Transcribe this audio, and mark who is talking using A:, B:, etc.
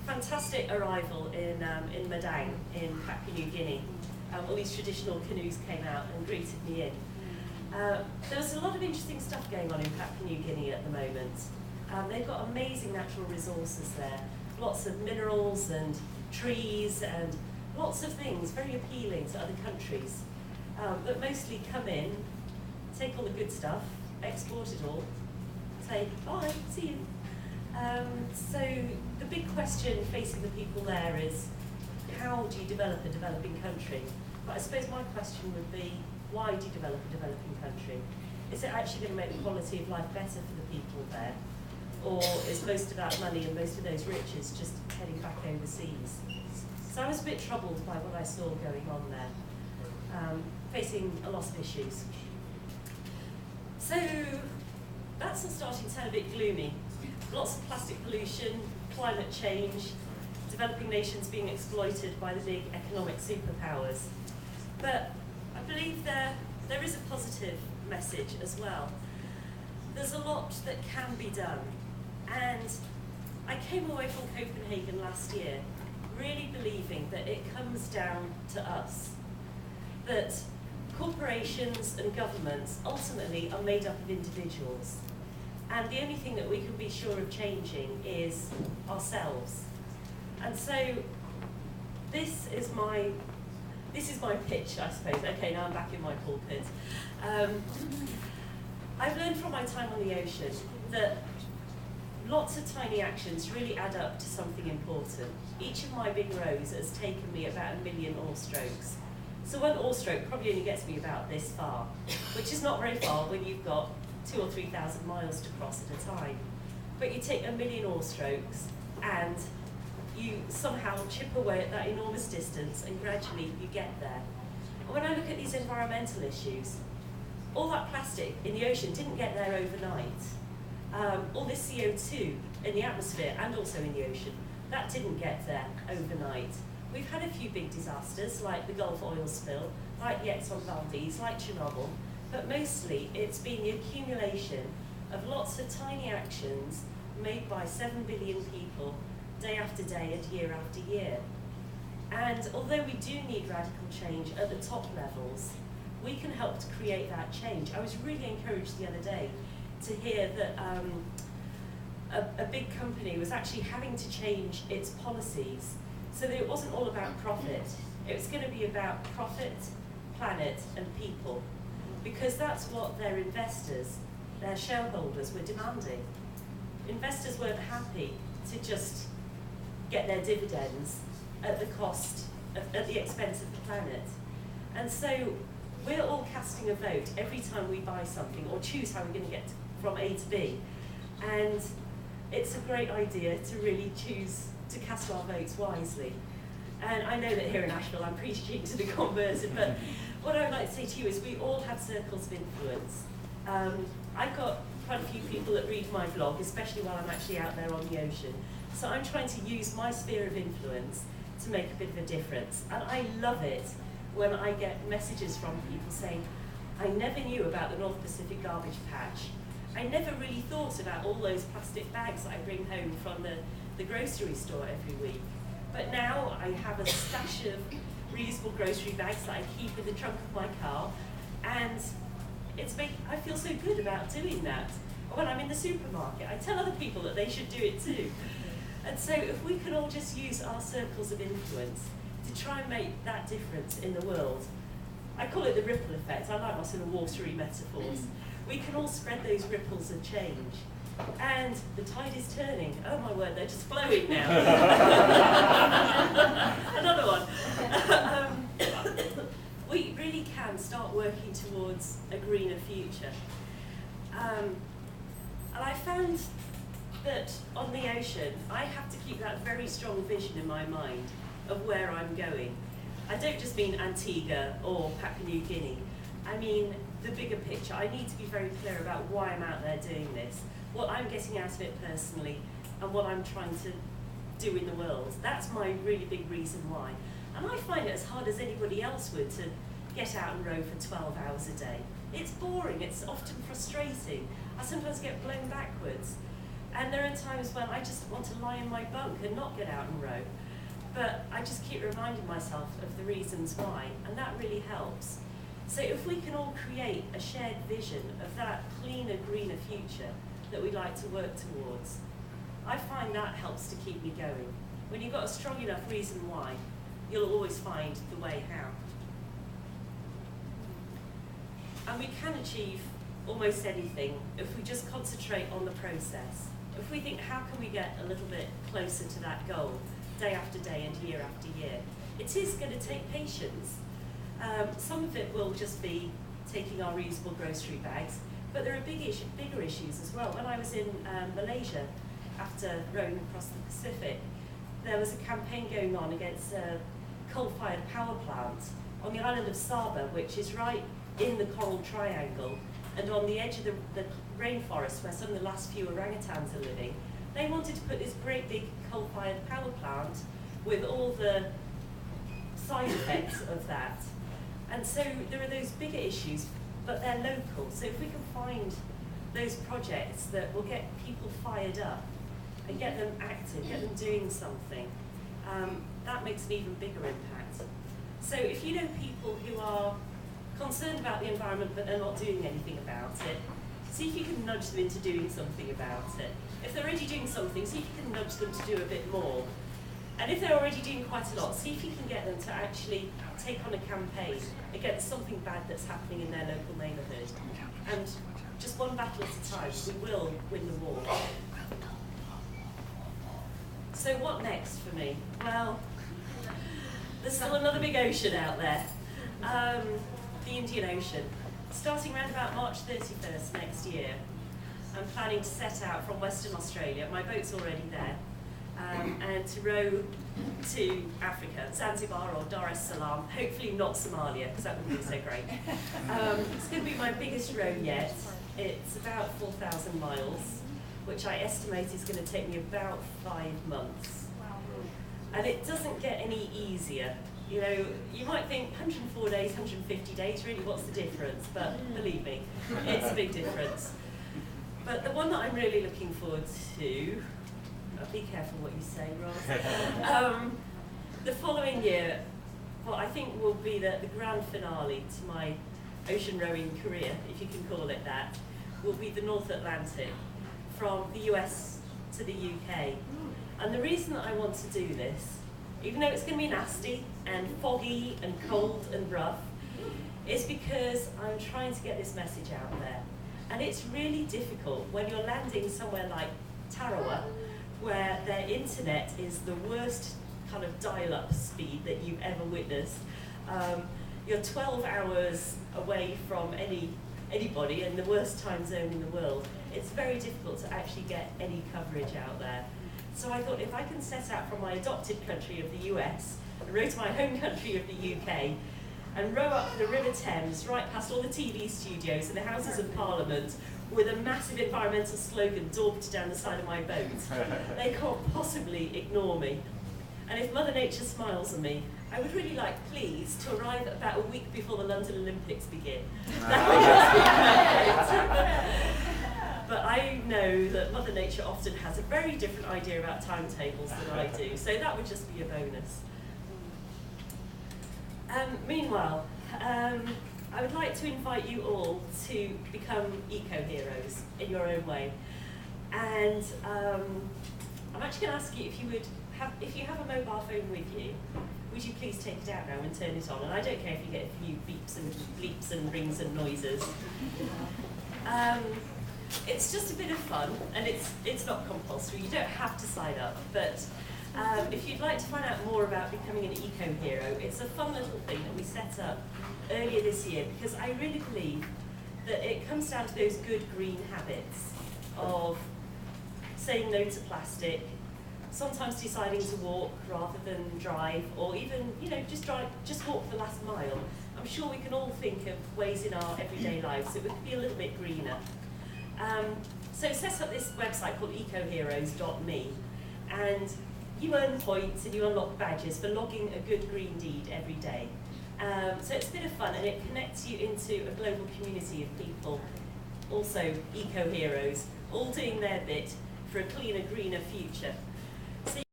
A: fantastic arrival in Madang in Papua New Guinea. All these traditional canoes came out and greeted me in. There was a lot of interesting stuff going on in Papua New Guinea at the moment. They've got amazing natural resources there, lots of minerals and trees and lots of things very appealing to other countries that mostly come in, take all the good stuff, export it all, say bye, see you. So the big question facing the people there is, how do you develop a developing country? But I suppose my question would be, why do you develop a developing country? Is it actually going to make the quality of life better for the people there? Or is most of that money and most of those riches just heading back overseas? So I was a bit troubled by what I saw going on there, facing a lot of issues. So that's all starting to sound a bit gloomy. Lots of plastic pollution, climate change, developing nations being exploited by the big economic superpowers. But I believe there is a positive message as well. There's a lot that can be done. And I came away from Copenhagen last year really believing that it comes down to us. That corporations and governments ultimately are made up of individuals. And the only thing that we can be sure of changing is ourselves. And so this is my pitch, I suppose. Okay, now I'm back in my pulpit. I've learned from my time on the ocean that lots of tiny actions really add up to something important. Each of my big rows has taken me about 1 million oar strokes. So one oar stroke probably only gets me about this far, which is not very far when you've got 2,000 or 3,000 miles to cross at a time. But you take 1 million oar strokes and you somehow chip away at that enormous distance and gradually you get there. And when I look at these environmental issues, all that plastic in the ocean didn't get there overnight. All this CO2 in the atmosphere and also in the ocean, that didn't get there overnight. We've had a few big disasters like the Gulf oil spill, like the Exxon Valdez, like Chernobyl, but mostly it's been the accumulation of lots of tiny actions made by 7 billion people day after day and year after year. And although we do need radical change at the top levels, we can help to create that change. I was really encouraged the other day to hear that a big company was actually having to change its policies so that it wasn't all about profit. It was going to be about profit, planet, and people, because that's what their investors, their shareholders, were demanding. Investors weren't happy to just get their dividends at the cost, at the expense of the planet. And so we're all casting a vote every time we buy something or choose how we're going to get from A to B. And it's a great idea to really choose to cast our votes wisely. And I know that here in Asheville I'm preaching to the converted, but what I would like to say to you is we all have circles of influence. I've got quite a few people that read my blog, especially while I'm actually out there on the ocean. So I'm trying to use my sphere of influence to make a bit of a difference. And I love it when I get messages from people saying, I never knew about the North Pacific garbage patch. I never really thought about all those plastic bags that I bring home from the grocery store every week. But now I have a stash of reusable grocery bags that I keep in the trunk of my car, and I feel so good about doing that. When I'm in the supermarket, I tell other people that they should do it too. And so if we can all just use our circles of influence to try and make that difference in the world, I call it the ripple effect. I like my sort of watery metaphors. We can all spread those ripples of change. And the tide is turning. Oh my word, they're just flowing now. Another one. We really can start working towards a greener future. And I found that on the ocean, I have to keep that very strong vision in my mind of where I'm going. I don't just mean Antigua or Papua New Guinea. I mean the bigger picture. I need to be very clear about why I'm out there doing this, what I'm getting out of it personally, and what I'm trying to do in the world. That's my really big reason why. And I find it as hard as anybody else would to get out and row for 12 hours a day. It's boring, it's often frustrating. I sometimes get blown backwards. And there are times when I just want to lie in my bunk and not get out and row. But I just keep reminding myself of the reasons why, and that really helps. So if we can all create a shared vision of that cleaner, greener future that we'd like to work towards, I find that helps to keep me going. When you've got a strong enough reason why, you'll always find the way how. And we can achieve almost anything if we just concentrate on the process. If we think, how can we get a little bit closer to that goal, day after day and year after year? It is going to take patience. Some of it will just be taking our reusable grocery bags, but there are bigger issues as well. When I was in Malaysia, after rowing across the Pacific, there was a campaign going on against a coal-fired power plant on the island of Sabah, which is right in the Coral Triangle, and on the edge of the rainforest where some of the last few orangutans are living. They wanted to put this great big coal-fired power plant with all the side effects of that. And so there are those bigger issues, but they're local. So if we can find those projects that will get people fired up and get them active, get them doing something, that makes an even bigger impact. So if you know people who are concerned about the environment but they're not doing anything about it, see if you can nudge them into doing something about it. If they're already doing something, see if you can nudge them to do a bit more. And if they're already doing quite a lot, see if you can get them to actually take on a campaign against something bad that's happening in their local neighbourhood. And just one battle at a time, we will win the war. So what next for me? Well, there's still another big ocean out there. The Indian Ocean. Starting around about March 31st next year, I'm planning to set out from Western Australia. My boat's already there. And to row to Africa, Zanzibar or Dar es Salaam, hopefully not Somalia, because that wouldn't be so great. It's going to be my biggest row yet. It's about 4,000 miles, which I estimate is going to take me about 5 months. And it doesn't get any easier. You know, you might think 104 days, 150 days, really what's the difference? But believe me, it's a big difference. But the one that I'm really looking forward to, be careful what you say, Roz. The following year, what I think will be the grand finale to my ocean rowing career, if you can call it that, will be the North Atlantic, from the US to the UK. And the reason that I want to do this, even though it's going to be nasty and foggy and cold and rough, is because I'm trying to get this message out there. And it's really difficult when you're landing somewhere like Tarawa, where their internet is the worst kind of dial-up speed that you've ever witnessed. You're 12 hours away from anybody in the worst time zone in the world. It's very difficult to actually get any coverage out there. So I thought, if I can set out from my adopted country of the US and row to my home country of the UK and row up the River Thames right past all the TV studios and the Houses of Parliament with a massive environmental slogan daubed down the side of my boat, they can't possibly ignore me. And if Mother Nature smiles at me, I would really like, please, to arrive about a week before the London Olympics begin. That would just be perfect. But I know that Mother Nature often has a very different idea about timetables than I do, so that would just be a bonus. Meanwhile, I would like to invite you all to become eco-heroes in your own way. And I'm actually going to ask you if you have a mobile phone with you, would you please take it out now and turn it on? And I don't care if you get a few beeps and bleeps and rings and noises. It's just a bit of fun, and it's not compulsory. You don't have to sign up, but if you'd like to find out more about becoming an eco-hero, it's a fun little thing that we set up earlier this year, because I really believe that it comes down to those good green habits of saying no to plastic, sometimes deciding to walk rather than drive, or even, just walk the last mile. I'm sure we can all think of ways in our everyday lives that would be a little bit greener. So set up this website called ecoheroes.me, and you earn points and you unlock badges for logging a good green deed every day. So it's a bit of fun, and it connects you into a global community of people, also eco-heroes, all doing their bit for a cleaner, greener future.